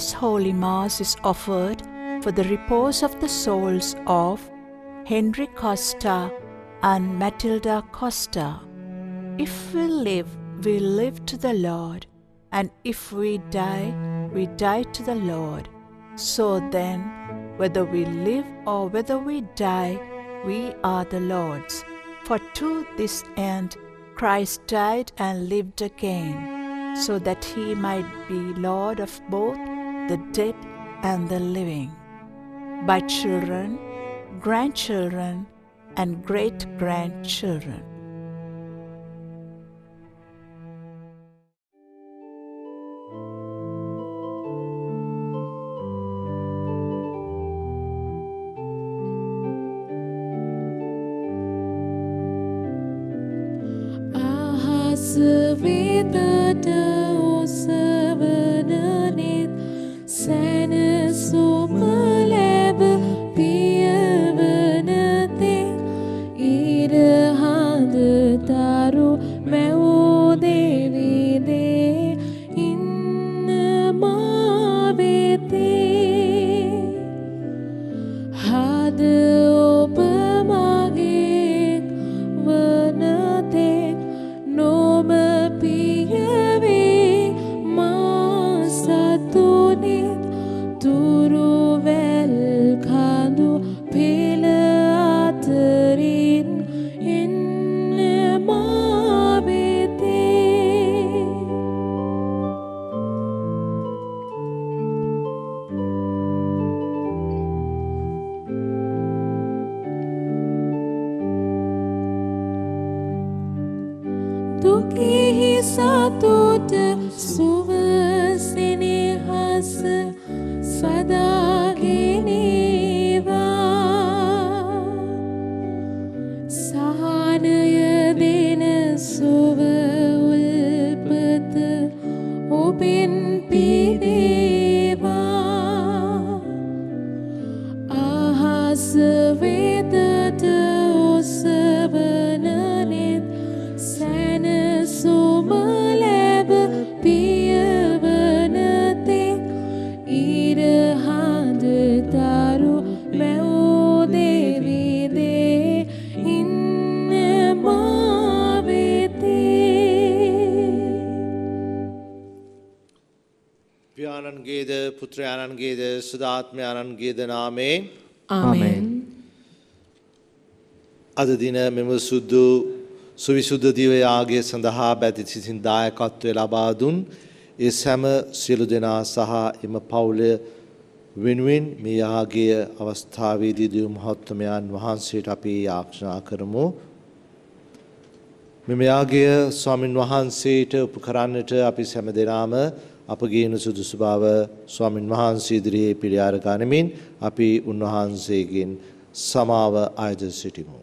this Holy Mass is offered for the repose of the souls of Henry Costa and Matilda Costa. If we live to the Lord, and if we die to the Lord. So then, whether we live or whether we die, we are the Lord's. For to this end Christ died and lived again, so that he might be Lord of both the dead and the living. By children, grandchildren, and great-grandchildren. පුත්‍රයාණන්ගේද සුදාත්මයාණන්ගේද නාමයෙන් ආමෙන්. අද දින මෙම සුවිසුද්ධ දිව යාගය සඳහා බැති සිතින් දායකත්වය ලබා දුන් ඒ සෑම සියලු දෙනා සහ එම පවුල වෙනුවෙන් මේ යාගය අවස්ථාවේදී දිව් මහත්මයන් වහන්සේට අපි යාඥා කරමු. මෙම යාගය ස්වාමින් වහන්සේට උපකරන්නට අපි සෑම දෙනාම අපගේ සුදුසු බව ස්වාමින් වහන්සේ ඉදිරියේ පිළිඅර ගනිමින් අපි උන්වහන්සේගෙන් සමාව අයද සිටිමු.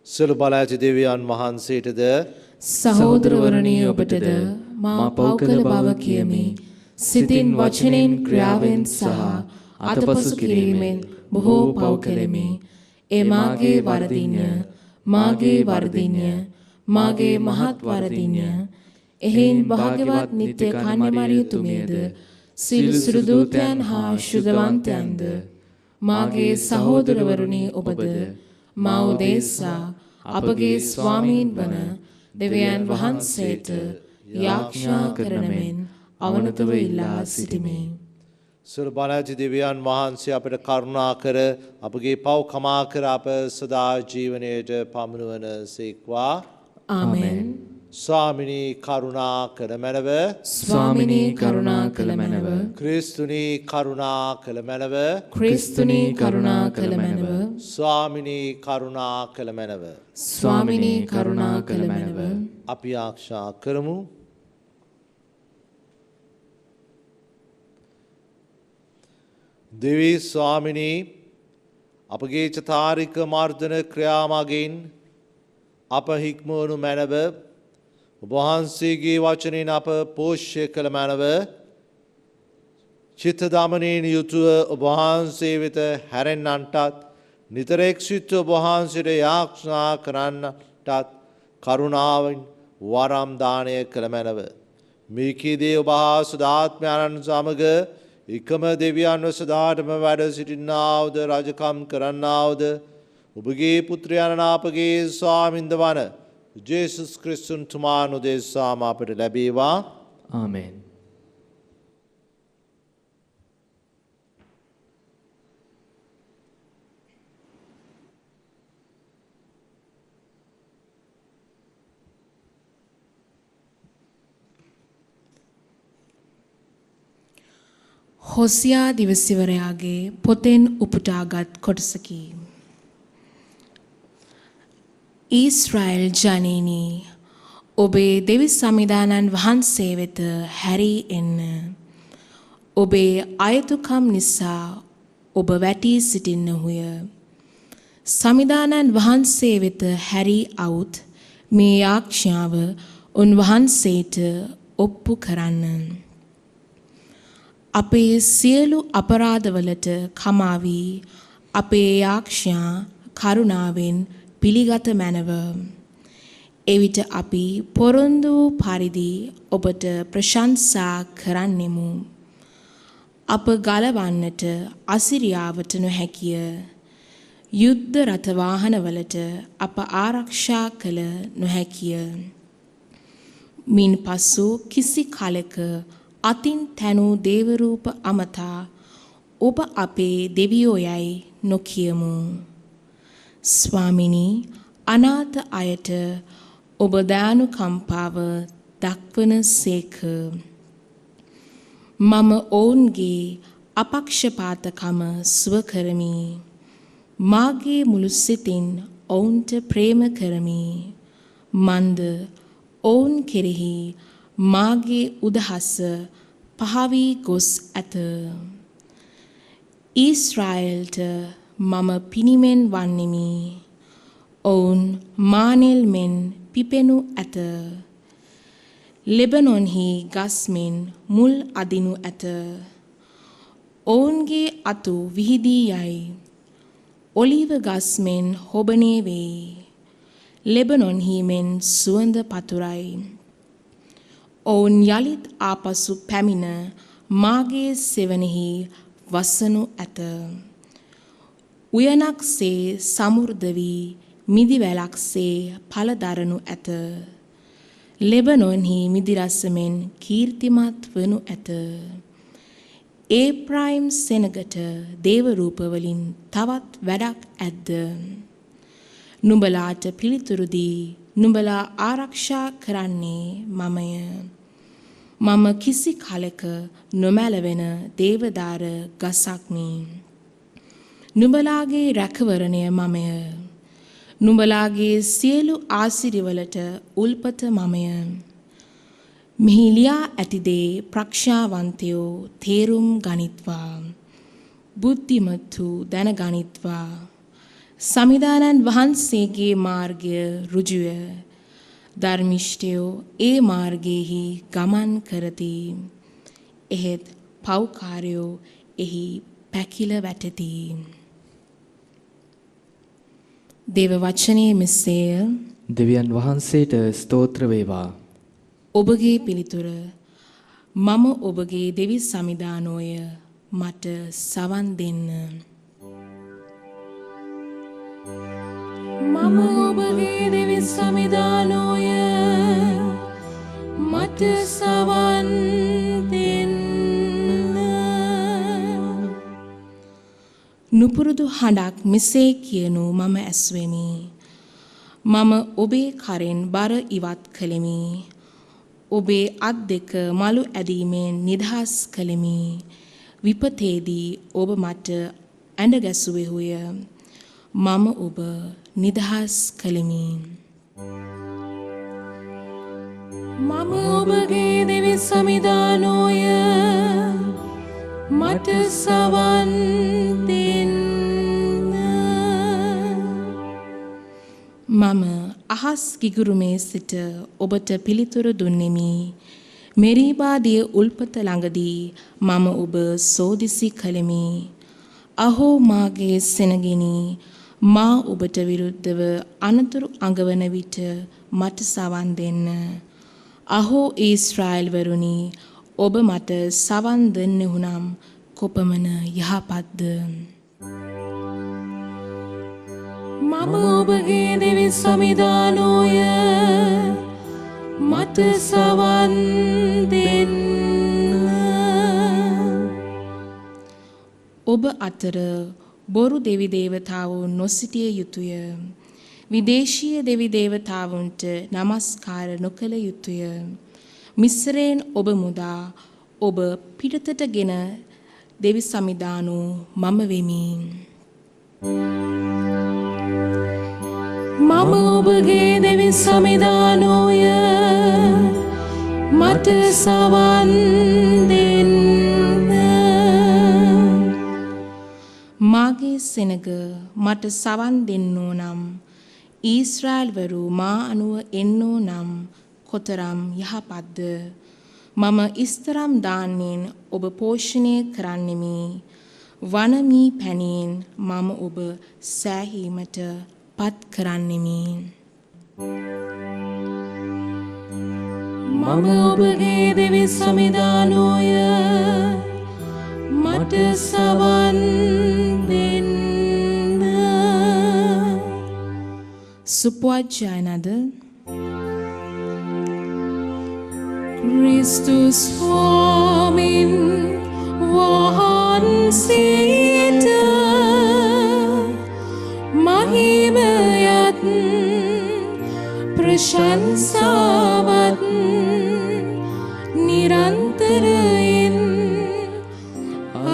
සියලු බල ඇති දෙවියන් වහන්සේටද සහෝදරවරුනි ඔබටද මා පෞකල බව කියමි. සිතින් වචනෙන් ක්‍රියාවෙන් සහ අතපසු කිරීමෙන් බොහෝ පව් කෙලෙමි. ඒ මාගේ වරදින්ය මාගේ මහත් වරදින්ය. එහෙන් භාග්‍යවත් නිත්‍ය කන්‍යමරියතුමියද සිල් සුදු දූතයන් හා ශුද්ධවන්තයන්ද මාගේ සහෝදරවරුනි ඔබද මා උදෙසා අපගේ ස්වාමීන් වන දෙවියන් වහන්සේට යාඥා කරන මෙන් අවනතව ඉල්ලා සිටිමි. සියලු බල ඇති දෙවියන් වහන්සේ අපට කරුණා කර අපගේ පව් කමා කර අප සදා ජීවනයට පමුණුවන සේක්වා. ආමෙන්. ස්වාමිනී කරුණා කළ මැනව. ස්වාමිනී කරුණා කළ මැනව. ක්‍රිස්තුනී කරුණා කළ මැනව. ක්‍රිස්තුනී කරුණා කළ මැනව. ස්වාමිනී කරුණා කළ මැනව. ස්වාමිනී කරුණා කළ මැනව. අපි ආශා කරමු. දෙවී ස්වාමිනී අපගේ චතාරික මර්ධන ක්‍රියාමගින් අප හික්මවනු මැනව. ඔබ වහන්සේගේ වචනෙන් අප පෝෂ්‍ය කළ මැනව. චිත්ත දමනයෙන් යුතුව ඔබ වහන්සේ වෙත හැරෙන්නන්ටත් නිතර එක්සිත ඔබ වහන්සේට යාඥා කරන්නටත් කරුණාවෙන් වරම් දානය කළ මැනව. මේකීදී ඔබ හා සුදාත්මයන්න් සමග එකම දෙවියන්ව සදාටම වැඩ සිටින්නාවුද රජකම් කරන්නාවුද ඔබගේ පුත්‍රයන් අපගේ ස්වාමින්ද වන ජේසුස් ක්‍රිස්තුන් තුමාන් උදෙසාම අපට ලැබේවා. ආමෙන්. හොසියා දිවසිවරයාගේ පොතෙන් උපුටාගත් කොටසකි. ඊශ්‍රායෙල් ජනේනි ඔබේ දෙවි සමිදානන් වහන්සේ වෙත හැරී එන්න. ඔබේ අයතුකම් නිසා ඔබ වැටී සිටින්නහුය. සමිදානන් වහන්සේ වෙත හැරී අවුත් මේ යාඥාව උන්වහන්සේට ඔප්පු කරන්න. අපේ සියලු අපරාධවලට කමා වී අපේ යාඥා කරුණාවෙන් පිළිගත මැනව. එවිට අපි පොරොන්දු පරිදි ඔබට ප්‍රශංසා කරන්නෙමු. අප ගලවන්නට අසිරියාවට නොහැකිය. යුද්ධ රථ වාහනවලට අප ආරක්ෂා කළ නොහැකිය. මින් පසු කිසි කලක අතින් තැනූ දේවරූප අමතා ඔබ අපේ දෙවියෝ යයි නොකියමු. ස්වාමිනී අනාථ අයට ඔබ දානුකම්පාව දක්වන සේක. මම ඔවුන්ගේ අපක්ෂපාතකම සුව කරමි. මාගේ මුළු සිතින් ඔවුන්ට ප්‍රේම කරමි. මන්ද ඔවුන් කෙරෙහි මාගේ උදහස පහවී ගොස් ඇත. ඊශ්‍රායෙල්ට මම පිනිමෙන් වන්නෙමි. ඔවුන් මානෙල් මෙන් පිපෙනු ඇත. ලෙබනොන්හි ගස්මෙන් මුල් අදිනු ඇත. ඔවුන්ගේ අතු විහිදී යයි. ඔලිව ගස්මෙන් හොබනේ වෙයි. ලෙබනොන්හි මෙන් සුවඳ පතුරයි. ඔවුන් යලිත් ආපසු පැමිණ මාගේ සෙවණෙහි වසනු ඇත. උයනක්සේ සමෘද්ධ වී මිදිවැලක්සේ පළදරනු ඇත. ලෙබනොන්හි මිදිරසමෙන් කීර්තිමත් වනු ඇත. ඒප්‍රායිම් සෙනගට දේවරූපවලින් තවත් වැඩක් ඇද්ද. නුඹලාට පිළිතුරු දී නුඹලා ආරක්ෂා කරන්නේ මමය. මම කිසි කලක නොමැලවෙන දේවදාර ගසක්මි. නුඹලාගේ රැකවරණය මමය. නුඹලාගේ සියලු ආසිරිවලට උල්පත මමය. මෙහි ලියා ඇති දේ ප්‍රඥාවන්තයෝ තේරුම් ගනිත්වා. බුද්ධිමත්තු දැනගනිත්වා. සමිදානන් වහන්සේගේ මාර්ගය ඍජුය. ධර්මිෂ්ඨයෝ ඒ මාර්ගයේහි ගමන් කරති. එහෙත් පව්කාරයෝ එහි පැකිල වැටති. දේව වචනේ මෙසේය. දෙවියන් වහන්සේට ස්තෝත්‍ර වේවා. ඔබගේ පිළිතුර මම ඔබගේ දෙවි සමිදානෝය මට සවන් දෙන්න. මම ඔබගේ දෙවි සමිදානෝය මට සවන් දෙන්න. නුපුරුදු හඬක් මෙසේ කියනු මම ඇස්වෙමි. මම ඔබේ කරෙන් බර ඉවත් කළෙමි. ඔබේ අත් දෙක මලු ඇදීමෙන් නිදහස් කළෙමි. විපතේදී ඔබ මට ඇඬ ගැසුවෙහුය. මම ඔබ නිදහස් කළෙමි. මම ඔබගේ දෙවි සමිදානෝය මට සවන් දෙන්න. මම අහස් කිගුරුමේ සිට ඔබට පිළිතුරු දුන්නෙමි. මෙරීබාදිය උල්පත ළඟදී මම ඔබ සෝදිසි කළෙමි. අහෝ මාගේ සෙනගෙනි මා ඔබට විරුද්ධව අනතුරු අඟවන විට මට සවන් දෙන්න. අහෝ ඊශ්‍රායල් වරුනි, ඔබ මට සවන් දෙන්නෙහුනම් කොපමණ යහපත්ද. මම ඔබගේ දෙවි සමිදානෝය, මට සවන් දෙන්න. ඔබ අතර බොරු දෙවි දේවතාවෝ නොසිටිය යුතුය. විදේශීය දෙවි දේවතාවුන්ට නමස්කාර නොකළ යුතුය. මිස්රයෙන් ඔබ මුදා ඔබ පිටතටගෙන දෙවි සමිදානෝ මම වෙමි. මම ඔබගේ දෙවි සමිදානෝය, මට සවන් දෙන්න. මාගේ සෙනග මට සවන් දෙන්නෝ නම්, ඊශ්‍රායල්වරු මා අනුව එන්නෝ නම් කොතරම් යහපත්ද. මම ඉස්තරම් දාන්නෙන් ඔබ පෝෂණය කරන්නෙමි. වනමී පැණියෙන් මම ඔබ සෑහීමට පත් කරන්නෙමි. මම ඔබගේ දෙවි සමිදානෝය, මට සවන් දෙන්න. සුපවචනද ක්‍රිස්තුස් ස්වාමින් වහන්සේට මහිමයත් ප්‍රශංසාවත් නිරන්තරයෙන්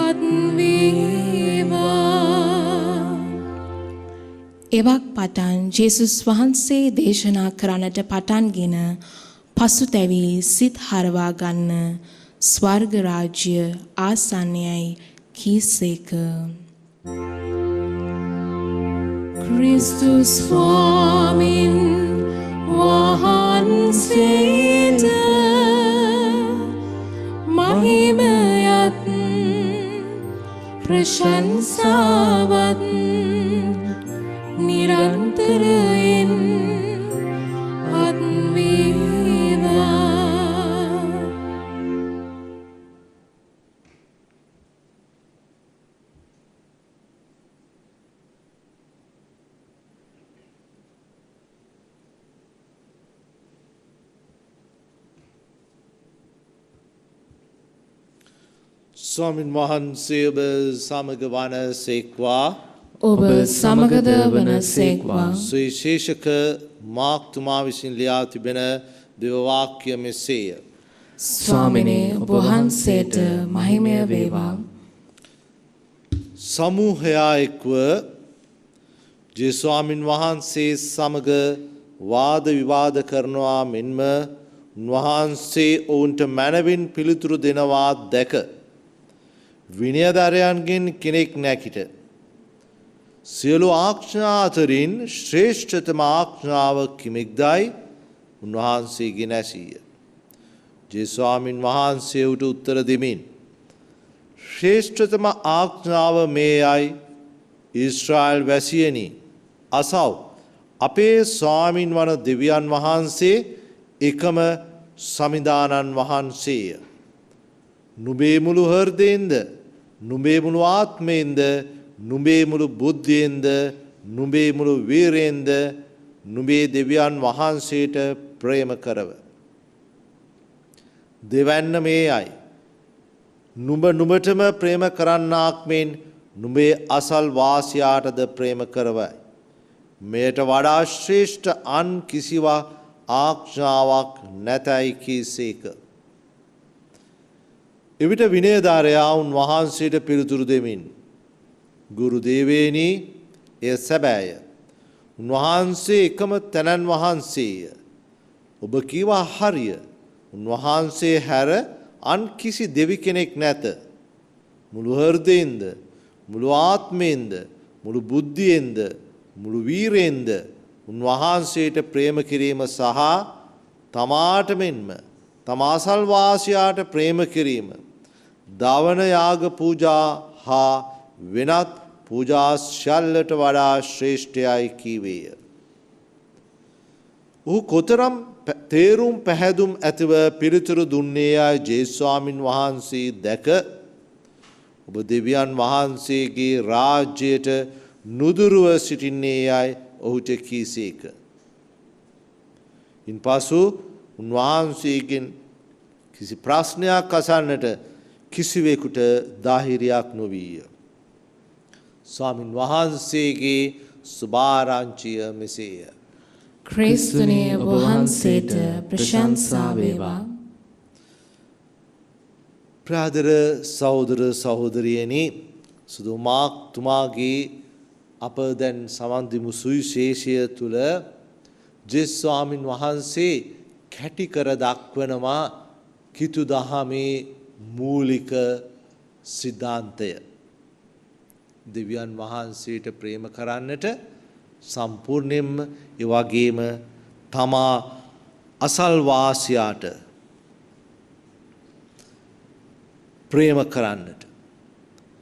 අත් වේවා. එවක් පටන් ජේසුස් වහන්සේ දේශනා කරන්නට පටන්ගෙන පසුතැවී සිත් හරවා ගන්න ස්වර්ග රාජ්‍ය ආසන්නයයි කීසේක. ක්‍රිස්තුස් ස්වාමින් වහන්සේට මහිමයත් ප්‍රශංසාවත් නිරන්තරයෙන් අත් වේවා. ස්වාමින් වහන්සේ ඔබ සමග වන සේක්වා. ඔබ සමගද වන සේක්වා. සුවිශේෂක මාර්ක්තුමා විසින් ලියා තිබෙන දේව වාක්‍ය මෙසේය. ස්වාමිනේ, ඔබ වහන්සේට මහිමය වේවා. සමූහයා එක්ව ජේස්වාමින් වහන්සේ සමග වාද විවාද කරනවා මෙන්ම උන්වහන්සේ ඔවුන්ට මැනවින් පිළිතුරු දෙනවා දැක විනයධරයන්ගෙන් කෙනෙක් නැකිට සියලු ආඥා අතරින් ශ්‍රේෂ්ඨතම ආඥාව කිමෙක්දයි උන්වහන්සේගෙන් ඇසීය. ජේස්වාමින් වහන්සේ උට උත්තර දෙමින් ශ්‍රේෂ්ඨතම ආඥාව මේයයි, ඊශ්‍රායල් වැසියනි අසව්, අපේ ස්වාමින් වන දෙවියන් වහන්සේ එකම සමිදානන් වහන්සේය. නුඹේ මුළු හෘදයෙන්ද, නුඹේ මුළු ආත්මයෙන්ද, නුඹේ මුළු බුද්ධියෙන්ද, නුඹේ මුළු වීරයෙන්ද නුඹේ දෙවියන් වහන්සේට ප්‍රේම කරව. දෙවැන්න මේයයි, නුඹ නුඹටම ප්‍රේම කරන්නාක් මෙන් නුඹේ අසල් වාසියාටද ප්‍රේම කරවයි. මෙයට වඩා ශ්‍රේෂ්ඨ අන් කිසිවා ආඥාවක් නැතැයි කීසේක. එවිට විනයධාරයා උන්වහන්සේට පිළිතුරු දෙමින් ගුරු දේවේනි, එය සැබෑය. උන්වහන්සේ එකම තැනන් වහන්සේය. ඔබ කීවා හරිය. උන්වහන්සේ හැර අන් කිසි දෙවි කෙනෙක් නැත. මුළු හෘදයෙන්ද, මුළු ආත්මයෙන්ද, මුළු බුද්ධියෙන්ද, මුළු වීරයෙන්ද උන්වහන්සේට ප්‍රේම කිරීම සහ තමාට මෙන්ම තම අසල්වාසියාට ප්‍රේම කිරීම දවන යාග පූජා හා වෙනත් පූජා ශල්ලට වඩා ශ්‍රේෂ්ඨයයි කීවේය. ඔහු කොතරම් තේරුම් පැහැදුම් ඇතිව පිළිතුරු දුන්නේයයි ජේස්වාමින් වහන්සේ දැක ඔබ දෙවියන් වහන්සේගේ රාජ්‍යයට නුදුරුව සිටින්නේ යයි ඔහුට කීසේක. ඉන් පසු උන්වහන්සේගෙන් කිසි ප්‍රශ්නයක් අසන්නට කිසිවෙකුට ධෛර්යයක් නොවීය. ස්වාමින් වහන්සේගේ සුභාරංචිය මෙසේය. ක්‍රිස්තුනේ ඔබ වහන්සේට ප්‍රශංසා වේවා. ප්‍රාදර සහෝදර සහෝදරියනි සුදුමාක් තුමාගේ අප දැන් සමන් දෙමු සුවිශේෂය තුල ජේසුස් ස්වාමින් වහන්සේ කැටි කර දක්වනවා කිතු දහමේ මූලික සිද්ධාන්තය. දෙවියන් වහන්සේට ප්‍රේම කරන්නට සම්පූර්ණයෙන්ම ඒ වගේම තමා අසල්වාසියාට ප්‍රේම කරන්නට.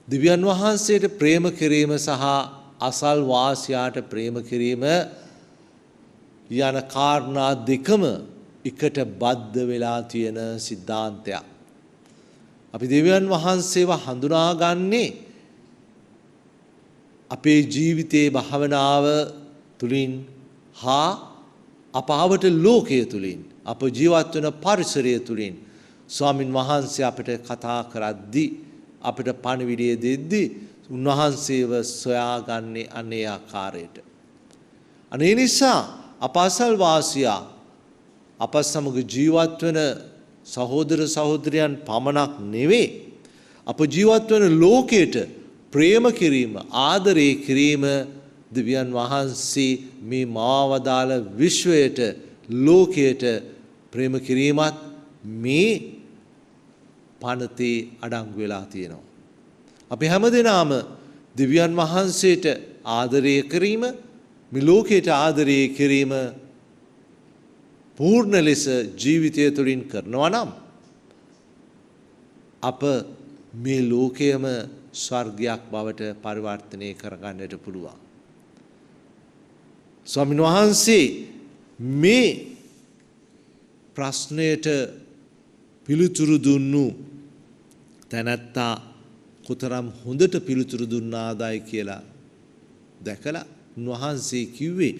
දෙවියන් වහන්සේට ප්‍රේම කිරීම සහ අසල්වාසියාට ප්‍රේම කිරීම යන කාරණා දෙකම එකට බද්ධ වෙලා තියෙන සිද්ධාන්තයක්. අපි දෙවියන් වහන්සේව හඳුනාගන්නේ අපේ ජීවිතයේ භාවනාව තුලින් හා අපාවට ලෝකය තුලින් අප ජීවත් වෙන පරිසරය තුලින් ස්වාමින් වහන්සේ අපිට කතා කරද්දී අපිට පණිවිඩය දෙද්දී උන්වහන්සේව සොයාගන්නේ අනේ ආකාරයට. අනේ නිසා අපසල් වාසියා අප සමග ජීවත් වෙන සහෝදර සහෝදරයන් පමණක් නෙවෙයි අප ජීවත් වෙන ලෝකයට ප්‍රේම කිරීම ආදරය කිරීම දෙවියන් වහන්සේ මේ මාවදාළ විශ්වයට ලෝකයට ප්‍රේම කිරීමත් මේ පනතේ අඩංගු වෙලා තියෙනවා. අපි හැමදෙනාම දෙවියන් වහන්සේට ආදරය කිරීම මේ ලෝකයට ආදරය කිරීම පූර්ණ ලෙස ජීවිතය තුළින් කරනවා නම් අප මේ ලෝකයම ස්වර්ගයක් බවට පරිවර්තනය කරගන්නට පුළුවන්. ස්වාමීන් වහන්සේ මේ ප්‍රශ්නයට පිළිතුරු දුන්නු තැනැත්තා කොතරම් හොඳට පිළිතුරු දුන්නාදයි කියලා දැකලා උන්වහන්සේ කිව්වේ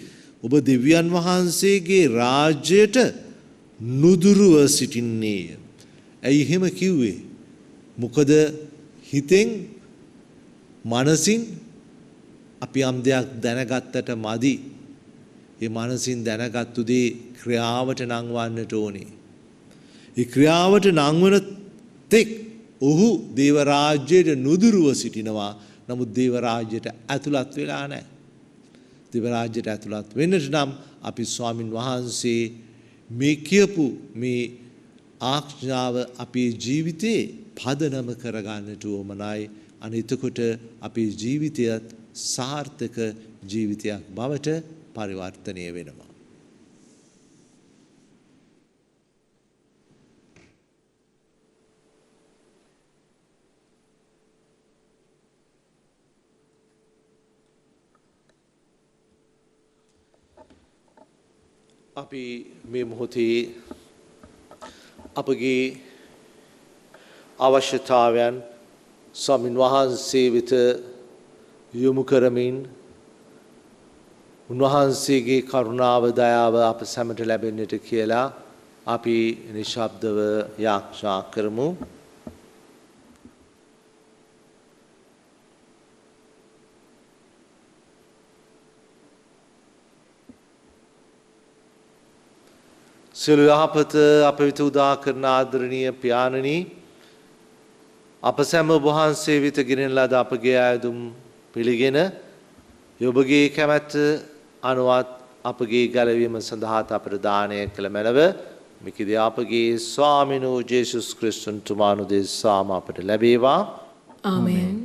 ඔබ දෙවියන් වහන්සේගේ රාජ්‍යයට නුදුරුව සිටින්නේය. ඇයි එහෙම කිව්වේ? මොකද හිතෙන් මනසින් අපි යම් දෙයක් දැනගත්තට මදි. ඒ මනසින් දැනගත්තු දේ ක්‍රියාවට නංවන්නට ඕනේ. ඒ ක්‍රියාවට නංවන තෙක් ඔහු දේව රාජ්‍යයට නුදුරුව සිටිනවා. නමුත් දේව රාජ්‍යයට ඇතුළත් වෙලා නැහැ. දේව රාජ්‍යයට ඇතුළත් වෙන්නට නම් අපි ස්වාමින් වහන්සේ මේ කියපු මේ ආඥාව අපේ ජීවිතේ පදනම කරගන්නට ඕමනයි. අනිතකොට අපේ ජීවිතයත් සාර්ථක ජීවිතයක් බවට පරිවර්තනය වෙනවා. අපි මේ මොහොතේ අපගේ අවශ්‍යතාවයන් ස්වාමින් වහන්සේ වෙත යොමු කරමින් උන්වහන්සේගේ කරුණාව දයාව අප සැමට ලැබෙන්නට කියලා අපි නිශ්ශබ්දව යාඥා කරමු. සියලු යහපත අප වෙත උදා කරන ආදරණීය පියාණනි අප සැම ඔබ වහන්සේ වෙත ගෙනෙන ලද අපගේ ආයුධම් පිළිගෙන ඔබගේ කැමැත්ත අනුවත් අපගේ ගැලවීම සඳහා අපට දානය කළ මැනව මිකිදී අපගේ ස්වාමීන් වූ ජේසුස් ක්‍රිස්තුන් තුමාණු දෙසාම අපට ලැබේවා. ආමෙන්.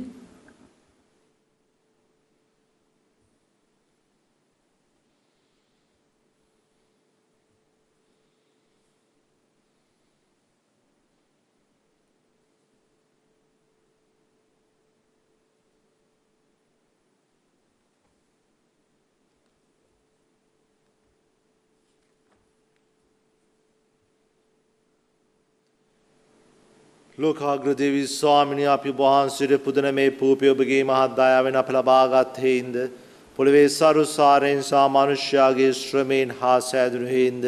ලෝකාග්‍ර දේවී ස්වාමිනිය අපි වහන්සේට පුදන මේ පූපය ඔබගේ මහත් දයාවෙන් අප ලබාගත් හේින්ද පොළවේ සරු සාරයෙන් සා මනුෂ්‍යයාගේ ශ්‍රමයෙන් හා සෑදුණු හේින්ද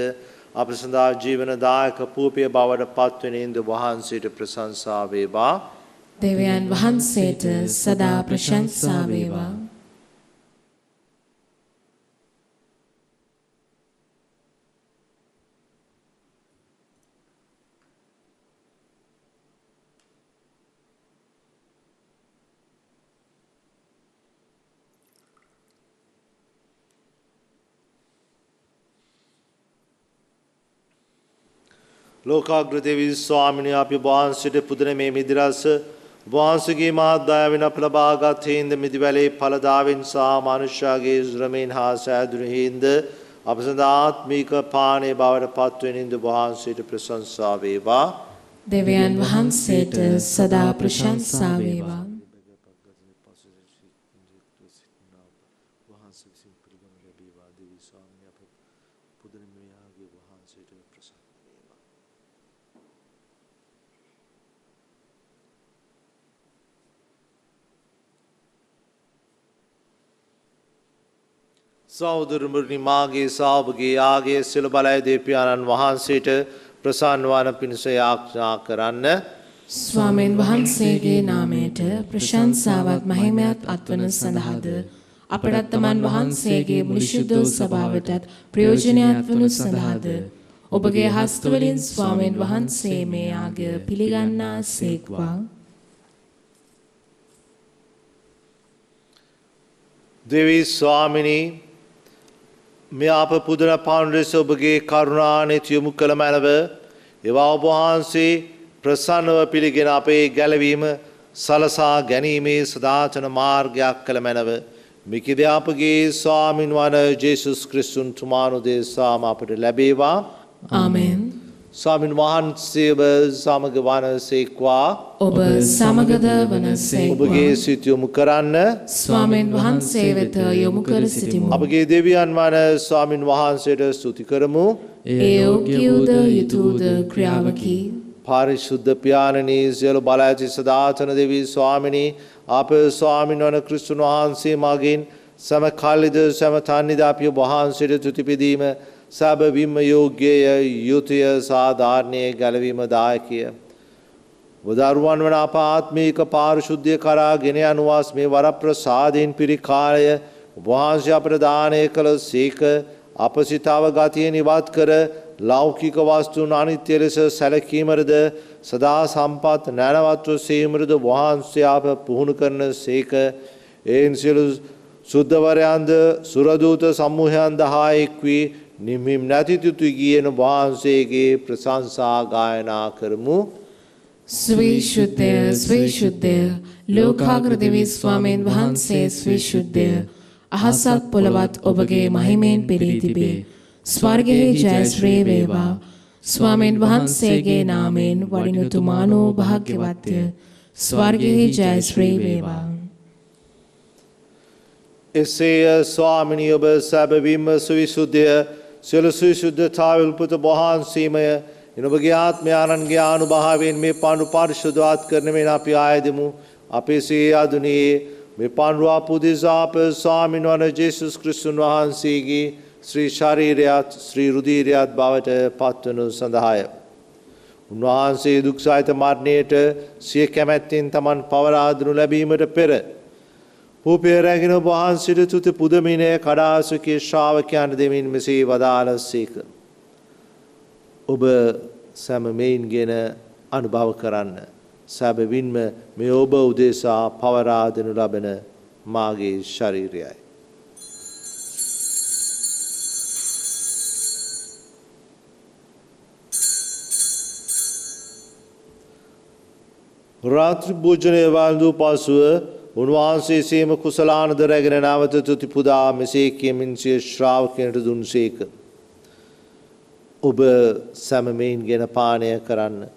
අප සඳහා ජීවනදායක පූපය බවට පත්වෙන හින්ද වහන්සේට ප්‍රශංසා වේවා. දෙවියන් වහන්සේට සදා ප්‍රශංසා වේවා. ලෝකාග්‍ර දේවී ස්වාමිනිය අපි වහන්සේට පුදන මේ මිදිරස වහන්සේගේ මහත් දයාවෙන් අප ලබාගත් හේින්ද මිදිවැලේ ඵලදාවෙන් සහ මනුෂ්‍යයාගේ ශ්‍රමයෙන් හා සෑදුණු හේින්ද අප සඳහා ආත්මික පානයේ බවට පත්වෙන හින්ද වහන්සේට ප්‍රශංසා වේවා. දෙවියන් වහන්සේට සදා ප්‍රශංසා වේවා. සහෝදර මුරණි මාගේ සාවගේ යාගේ සියලු බලය දෙවියන්න් වහන්සේට ප්‍රසන්න වන පිණිස යාඥා කරන්න. ස්වාමීන් වහන්සේගේ නාමයට ප්‍රශංසාවක් මහිමයක් අත්වන සඳහාද අපට තමන් වහන්සේගේ මුනිශුද්ධ ස්වභාවයටත් ප්‍රයෝජනයක් වනු සඳහාද ඔබගේ හස්තවලින් ස්වාමීන් වහන්සේ මේ යාගය පිළිගන්නා සේක්වා. දෙවී ස්වාමිනී මේ අප පුදන පාණ්ඩෙස ඔබගේ කරුණානෙත් යොමු කළ මැනව ඒවා ඔබ වහන්සේ ප්‍රසන්නව පිළිගෙන අපේ ගැලවීම සලසා ගැනීමේ සදාචන මාර්ගයක් කළ මැනව මිකිද අපගේ ස්වාමින් වන ජේසුස් ක්‍රිස්තුන් තුමානුදෙසාම අපට ලැබේවා. ආමෙන්. ස්වාමින් වහන්සේව සමග වනසේක්වා. ඔබ සමගද වනසේක්වා. ඔබගේ සිත යොමු කරන්න. ස්වාමීන් වහන්සේ වෙත යොමු කර සිටිමු. අපගේ දෙවියන් වන ස්වාමින් වහන්සේට ස්තුති කරමු. ඒ යෝග්‍යද යුතුයද ක්‍රියාවකි. පාරිශුද්ධ පියාණනී සියලු බල ඇති සදාතන දෙවී ස්වාමිනී අප ස්වාමින් වන ක්‍රිස්තුන් වහන්සේ මගින් සම කල්ලිද සම තන්නිද අපි වහන්සේට තුති පිදීම සැබවින්ම යෝග්‍යය යුතුය සාධාරණය ගැලවීම දායකය. වදරුවන් වන අප ආත්මීක පාරිශුද්ධිය කරා ගෙන යනුවස් මේ වරප්‍රසාදයෙන් පිරි කාලය වහන්සේ අපට දානය කළ සේක අප සිතාව ගතියෙන් ඉවත් කර ලෞකික වස්තුන් අනිත්‍ය ලෙස සැලකීමටද සදා සම්පත් නැනවත්ව සීමටද වහන්සේ අප පුහුණු කරන සේක. එයින් සියලු සුද්ධවරයන්ද සුරදූත සමූහයන්ද හා එක් වී නිමිම් නැති තුතු ගියන වහන්සේගේ ප්‍රශංසා ගායනා කරමු. ස්විශුද්ධය ස්විශුද්ධය ලෝකාග්‍ර දෙවී ස්වාමීන් වහන්සේ ස්විශුද්ධය අහසත් පොළවත් ඔබගේ මහිමයෙන් පිරී තිබේ. ස්වර්ගයේ ජයශ්‍රී වේවා. ස්වාමීන් වහන්සේගේ නාමයෙන් වඩිනුතුමානෝ භාග්‍යවත්ය. ස්වර්ගයේ ජයශ්‍රී වේවා. එසේය ස්වාමිනී ඔබ සැබවින්ම සවිසුද්ධය සියලු සවිසුද්ධතාව උල්පත වහන්සේමය එනොබගේ ආත්මයාණන්ගේ ආනුභාවයෙන් මේ පාණ්ඩු පරිශුද්ධවත් කරන මෙන් අපි ආයදමු. අපේ සේ අදුනේ මේ පාණ්ඩු අපුදෙසා අප ස්වාමින් වන ජේසුස් ක්‍රිස්තුන් වහන්සේගේ ශ්‍රී ශරීරයත් ශ්‍රී රුධීරයත් බවට පත්වනු සඳහාය. උන්වහන්සේ දුක් සහිත මරණයට සිය කැමැත්තෙන් තමන් පවරා දෙනු ලැබීමට පෙර පූපය රැගෙන වහන්සේට තුති පුදමිනය කඩාසුකේ ශ්‍රාවකයන් දෙමින් මෙසේ වදාළසේක. ඔබ සැම මෙයින්ගෙන අනුභව කරන්න. සැබවින්ම මේ ඔබ උදෙසා පවරා දෙනු ලබන මාගේ ශරීරයයි. රාත්‍රී භෝජනය වළඳු පසුව උන්වහන්සේ සීම කුසලානද රැගෙන නැවත තුති පුදා මෙසේ කියමින් සිය ශ්‍රාවකයන්ට දුන්සේක. ඔබ සැමමෙයින්ගෙන පානය කරන්න.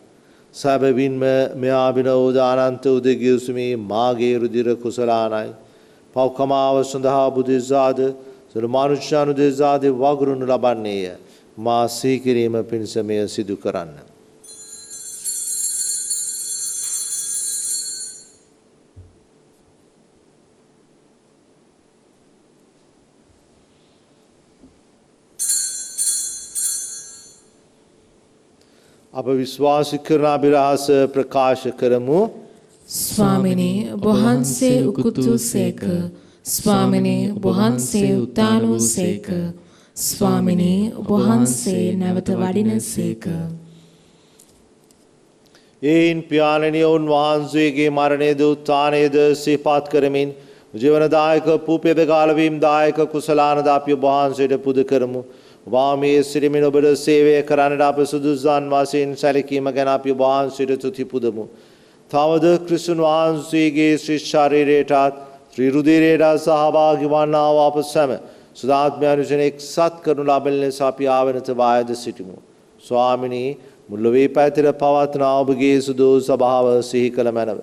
සැබවින්ම මෙයා විනෝද අනන්ත උදගියසුමේ මාගේ රුධිර කුසලානයි. පව්කමාව සඳහා බුදුසාද සරු මනුෂ්‍යානුදෙසාද වගුරුණු ලබන්නේය. මා සිහි කිරීම පිණිස මෙය සිදු කරන්න. අප විශ්වාස කරන අභිරහස ප්‍රකාශ කරමු. ස්වාමිනේ ඔබ වහන්සේ උකුත් වූසේක. ස්වාමිනේ ඔබ වහන්සේ උත්ථාන වූසේක. ස්වාමිනේ ඔබ වහන්සේ නැවත වඩිනසේක. එයින් පියාණෙනි උන්වහන්සේගේ මරණයද උත්ථානයද සිහිපත් කරමින් ජීවනදායක පුපේද කාලවීම දායක කුසලානද අපි ඔබ වහන්සේට පුද කරමු. වාමයේ සිරිමින් ඔබට සේවය කරන්නට අප සුදුසුන් වශයෙන් සැලකීම ගැන අපි ඔබ වහන්සේට තුති පුදමු. තවද ක්‍රිස්තුන් වහන්සේගේ ශ්‍රී ශරීරයටත් ශ්‍රී රුධිරයටත් සහභාගී වන්නා වූ අප සැම සුදාත්මයන් විසින් එක්සත් කරනු ලබන ලෙස අපි ආවනත වායද සිටිමු. ස්වාමිනී මුල්ලොවේ පැතිර පවත්නා ඔබගේ සුදු සභාව සිහි කළ මැනව.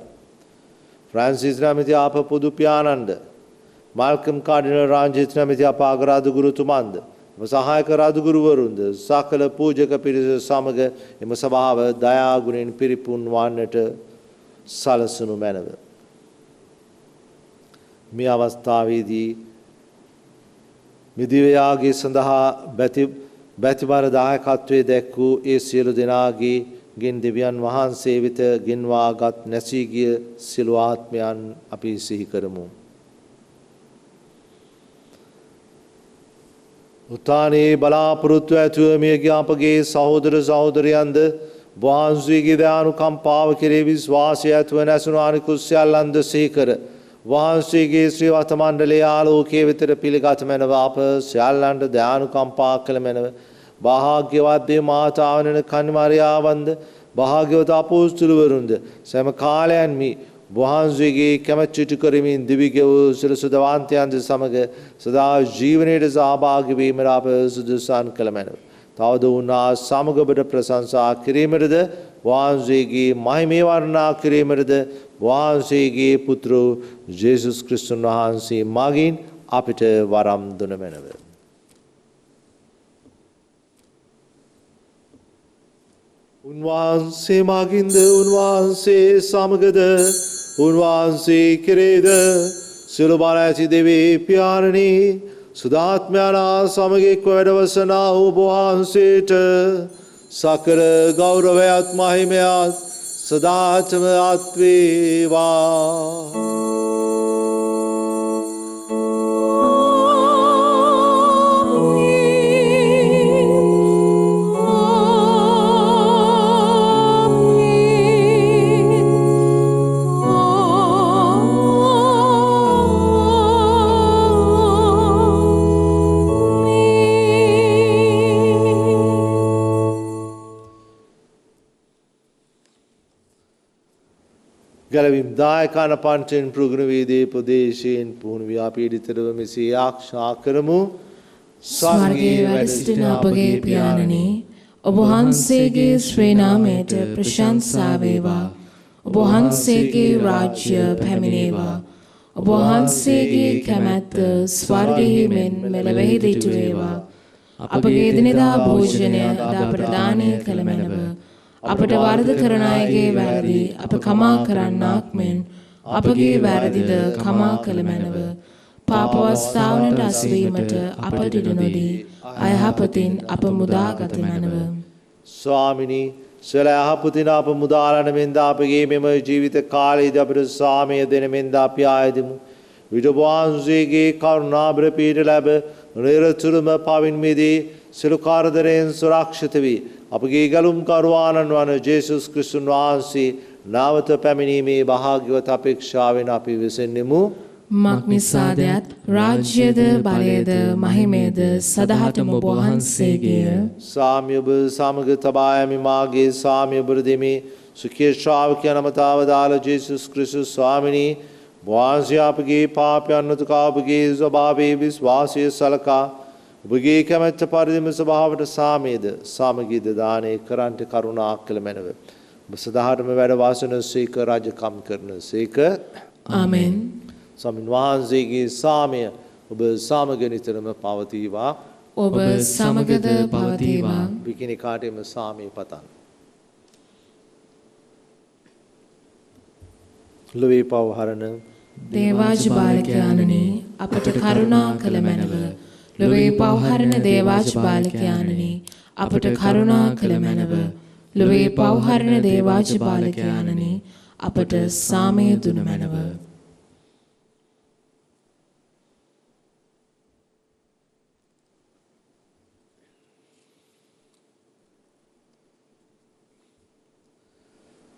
ෆ්‍රැන්සිස් නැමැති අප පොදු පියාණන්ද මාල්කම් කාඩිනල් රාජිත් නැමැති අප අගරාදුගුරුතුමන්ද සහායක රාදුගුරුවරුන්ද සකල පූජක පිරිස සමග එම සභාව දයා ගුණෙන් පිරිපුන් වන්නට සලසනු මැනව. මේ අවස්ථාවේදී මිදිවයාගේ සඳහා බැතිබර දායකත්වයේ දැක් වූ ඒ සියලු දෙනාගේ ගෙන් දෙවියන් වහන්සේ වෙත ගෙන්වාගත් නැසී ගිය සියලු ආත්මයන් අපි සිහි කරමු. උත්ථානයේ බලාපොරොත්තු ඇතුව මියගිය අපගේ සහෝදර සහෝදරයන්ද වහන්සේගේ දයානුකම්පාව කෙරෙහි විශ්වාසය ඇතුව නැසුණු අනිකුත් සියල්ලන්ද සිහි කර වහන්සේගේ ශ්‍රී වත මණ්ඩලයේ ආලෝකයේ වෙතට පිළිගත මැනව අප සියල්ලන්ට දයානුකම්පා කළ මැනව. භාග්‍යවත් දේ මාතාවනන කන්නිමාරියාවන්ද භාග්‍යවත් අපෝස්තලවරුන්ද සෑම කාලයන්හි වහන්සේගේ කැමැත්ත ඉටු කරමින් දිවිගෙව සිරසු දවාන්තයන්ද සමග සදා ජීවනයේ සහභාගී වීමට අප සුදුසුසන් කළ මැනව. තවද උන්නා සමග ඔබට ප්‍රශංසා කිරීමටද වහන්සේගේ මහිමේ වර්ණනා කිරීමටද වහන්සේගේ පුත්‍ර ජේසුස් ක්‍රිස්තුන් වහන්සේ මගින් අපිට වරම් දුන මැනව. උන්වහන්සේ මගින්ද උන්වහන්සේ සමගද උන්වහන්සේ කෙරේද සියලු බල ඇති දෙවී පියාණනි සුදාත්මයනා සමග එක්ව වැඩවසනා වූ වහන්සේට සකල ගෞරවයත් මහිමයත් සදාතම අත්වේවා. ගැලවීම් දායකාන පන්ටෙන් ප්‍රගුණවේදී ප්‍රදේශයෙන් පුහුණු ව්‍යාපීඩිතරව මෙසේ ආරක්ෂා කරමු. ස්වර්ගයේ වැඩ සිටින අපගේ පියාණනි ඔබ වහන්සේගේ ශ්‍රී නාමයට ප්‍රශංසා වේවා. ඔබ වහන්සේගේ රාජ්‍ය පැමිණේවා. ඔබ වහන්සේගේ කැමැත්ත ස්වර්ගයේ මෙන් මෙලොවෙහි දිටු වේවා. අපගේ දිනදා භෝජනය අද අපට දානය කළ මැනව. අපට වරද කරන අයගේ වැරදි අප කමා කරන්නාක් මෙන් අපගේ වැරදිද කමා කළ මැනව. පාපවස්ථාවනට අසුවීමට අපට ඉඩ නොදී අයහපතින් අප මුදාගත මැනව. ස්වාමිනී සල යහපතින් අප මුදාලන මෙන්ද අපගේ මෙම ජීවිත කාලයේදී අපට සාමය දෙන මෙන්ද අපි ආයදමු. විට වහන්සේගේ කරුණාබර පීඩ ලැබ නිරතුරුම පවින් මිදී සියලු කාර්යයෙන් සුරක්ෂිත වී අපගේ ගලුම් කරුවාණන් වන ජේසුස් ක්‍රිස්තුන් වහන්සේ නාවත පැමිණීමේ භාග්‍යවත් අපේක්ෂාවෙන් අපි විසෙන්නෙමු. මක්නිසාදයත් රාජ්‍යද බලයද මහිමේද සදහටම ඔබ වහන්සේගේය. සාමය ඔබ සමග තබා යමි මාගේ සාමය ඔබට දෙමි. සුඛී ශ්‍රාවකයන් අමතාව දාල ජේසුස් ක්‍රිස්තුස් ස්වාමිනී වහන්සේ අපගේ පාපයන් නොතුකා ඔබගේ ස්වභාවයේ විශ්වාසය සලකා ඔබගේ කැමැත්ත පරිදිම ස්වභාවට සාමයේද සමගීද දානය කරන්ට කරුණා කළ මැනව. ඔබ සදාටම වැඩ වාසන සේක රාජකම් කරන සේක. ආමෙන්. ස්වාමීන් වහන්සේගේ සාමය ඔබ සමග නිතරම පවතිවා. ඔබ සමගද පවතිවා. විකිනිකාට එම සාමය පතන්. ලොවේ පවහරණ දේවාජ බාලකයාණනි අපට කරුණා කළ මැනව. ලොවේ පවහරණ දේවාජ බාලකයාණනි අපට කරුණා කළ මැනව. ලොවේ පවහරණ දේවාජ බාලකයාණනි අපට සාමය දුන මැනව.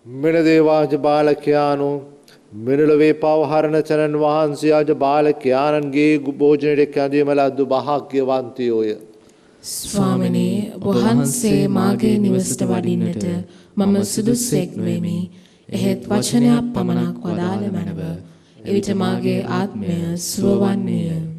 මෙන දේවාජ බාලකයාණු මෙරළොවේ පවහරණ චරණ වහන්සේ ආජ බාලකයාණන්ගේ භෝජනයට කැඳවීම ලද්දු භාග්‍යවන්තයෝය. ස්වාමිනේ ඔබ වහන්සේ මාගේ නිවසට වඩින්නට මම සුදුස්සෙක් වෙමි. එහෙත් වචනයක් පමණක් වදාළ මැනව. එවිට මාගේ ආත්මය සුවවන්නේය.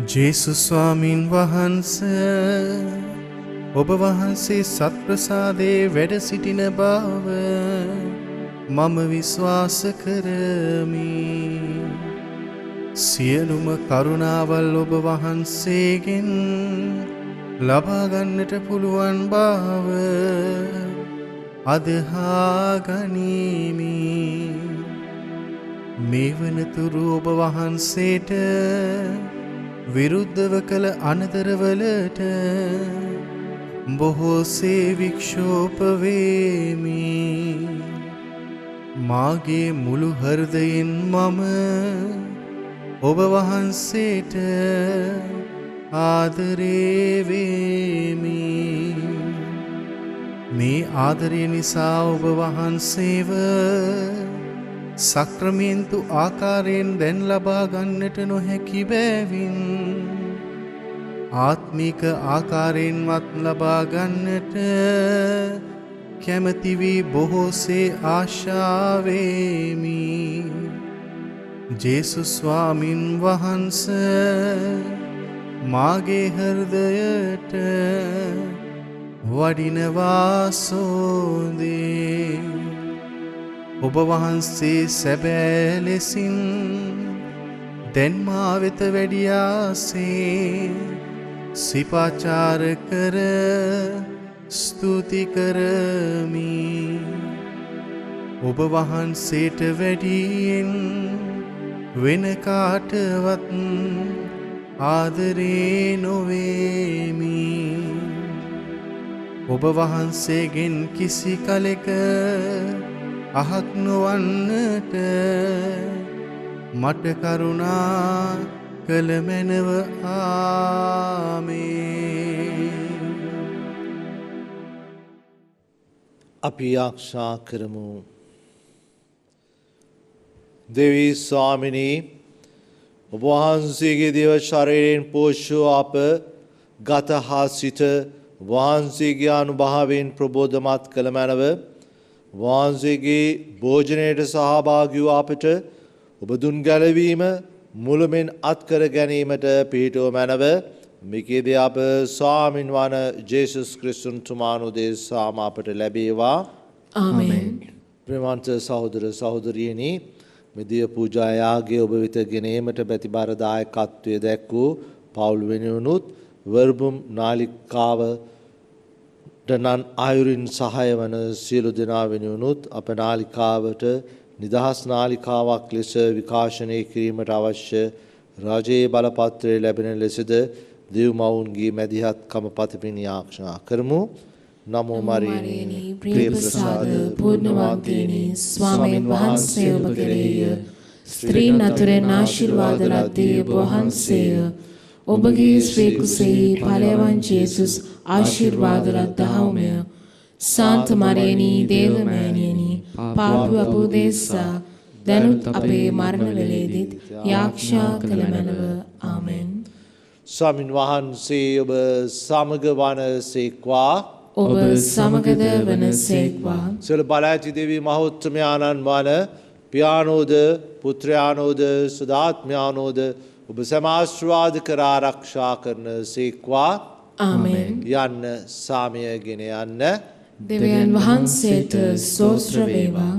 ජේසුස් ස්වාමීන් වහන්සේ ඔබ වහන්සේ සත්ප්‍රසාදේ වැඩ සිටින බව මම විශ්වාස කරමි. සියලුම කරුණාවල් ඔබ වහන්සේගෙන් ලබා ගන්නට පුළුවන් බව අදහා ගනිමි. මේ වනතුරු ඔබ වහන්සේට විරුද්ධව කළ අනතරවලට බොහෝසේ වික්ෂෝප වේමි. මාගේ මුළු හෘදයෙන් මම ඔබ වහන්සේට ආදරේ වෙමි. මේ ආදරය නිසා ඔබ වහන්සේව සක්‍රමේන්තු ආකාරයෙන් දැන් ලබා ගන්නට නොහැකි බැවින් ආත්මික ආකාරයෙන්වත් ලබා ගන්නට කැමැති වී බොහෝසේ ආශාවෙමි. ජේසුස් ස්වාමින් වහන්සේ මාගේ හෘදයට වඩිනවා සෝදේ. ඔබ වහන්සේ සැබෑ ලෙසින් දැන් මා වෙත වැඩියාසේ සිපාචාර කර ස්තුති කරමි. ඔබ වහන්සේට වැඩියෙන් වෙන කාටවත් ආදරේ නොවේමි. ඔබ වහන්සේගෙන් කිසි කලෙක අහක් නොවන්නට මට කරුණා කළ මැනව. ආමේන්. අපි ආශා කරමු. දෙවී ස්වාමිනී ඔබ වහන්සේගේ දේව ශරීරයෙන් පෝෂ්‍ය අප ගත හා සිට වහන්සේගේ අනුභවයෙන් ප්‍රබෝධමත් කළ මැනව. වහන්සේගේ භෝජනයට සහභාගී වූ අපට ඔබ දුන් ගැලවීම මුළුමෙන් අත්කර ගැනීමට පිහිටුව මැනව. මේකේදී අප ස්වාමින් වන ජේසුස් ක්‍රිස්තුන් තුමානුදෙසාම අපට ලැබේවා. ආමෙන්. ප්‍රේමවන්ත සහෝදර සහෝදරියනි, මේ දිය පූජා යාගයේ ඔබ වෙත ගෙනීමට ප්‍රතිබාර දායකත්වයේ දැක් වූ පවුල් වෙනුවනුත් වර්බුම් නාලිකාව දනන් ආයුරින් සහාය වන සියලු දෙනා වෙනුවනුත් අප නාලිකාවට නිදහස් නාලිකාවක් ලෙස විකාශනය කිරීමට අවශ්‍ය රජයේ බලපත්‍රය ලැබෙන ලෙසද දෙව්මවුන්ගේ මැදිහත්කම පතමින් යාඥා කරමු. නමෝ මරියනි ප්‍රිය ප්‍රසාද පූර්ණවන්තිනි ස්වාමීන් වහන්සේ ඔබ කෙරෙහිය. ස්ත්‍රීන් අතුරෙන් ආශිර්වාද ලද්දේ ඔබ වහන්සේය. ඔබගේ ශ්‍රී කුසෙහි ඵලයවන් ජේසුස් ආශිර්වාද ලද්දාහුමය. සාන්ත මරියනි දේවමෑණියනි පාපු අපෝදේසා දැනුත් අපේ මරණ වේලේදීත් යාඥා කළ මැනව. ආමෙන්. ස්වාමින් වහන්සේ ඔබ සමග වනසේක්වා. ඔබ සමගද වනසේක්වා. සියලු බල ඇති දෙවි මහෝත්තමයාණන් වන පියාණෝද පුත්‍රයාණෝද සුදාත්මයාණෝද ඔබ සමාශිර්වාද කර ආරක්ෂා කරන සේක්වා. ආමෙන්. යන්න සාමය ගෙන යන්න. දෙවියන් වහන්සේට ස්තෝත්‍ර වේවා.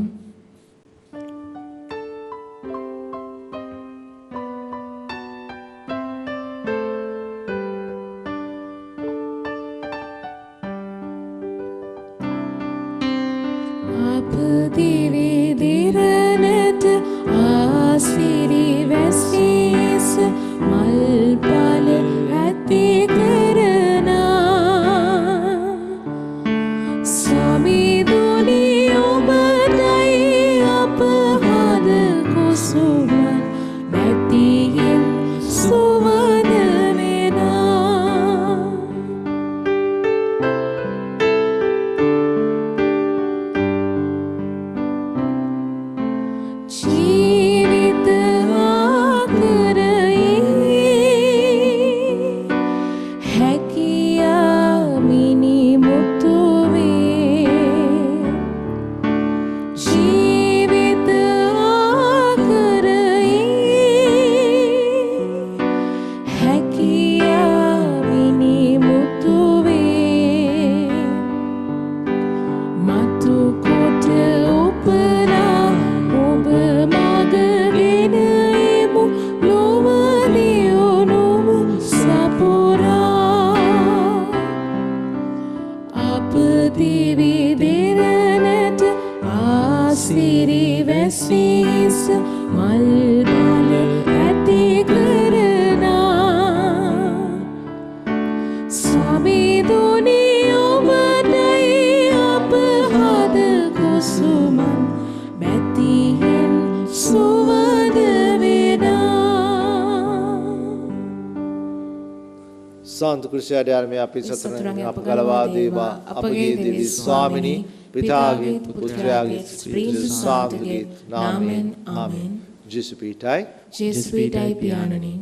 සාන්තු කුරුසයාට අපි සතරන් අප ගලවා දේවා අපගේ දෙවි ස්වාමිනී පිතාගේ පුත්‍රයාගේ ස්පීරිතු සාන්තුගේ නාමයෙන් ආමෙන්. ජේසු පීඨයි ජේසු පීඨයි පියාණනි.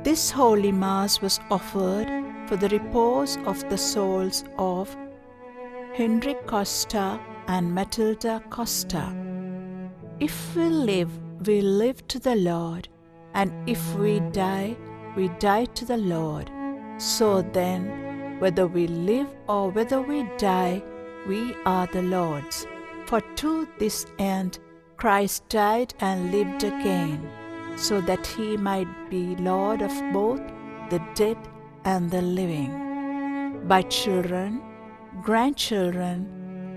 This Holy Mass was offered for the repose of the souls of Hendrik Costa and Matilda Costa. If we live to the Lord, and if we die to the Lord. So then, whether we live or whether we die, we are the Lord's. For to this end Christ died and lived again, so that he might be Lord of both the dead and the living. By children, grandchildren,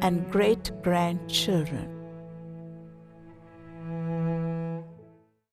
and great-grandchildren.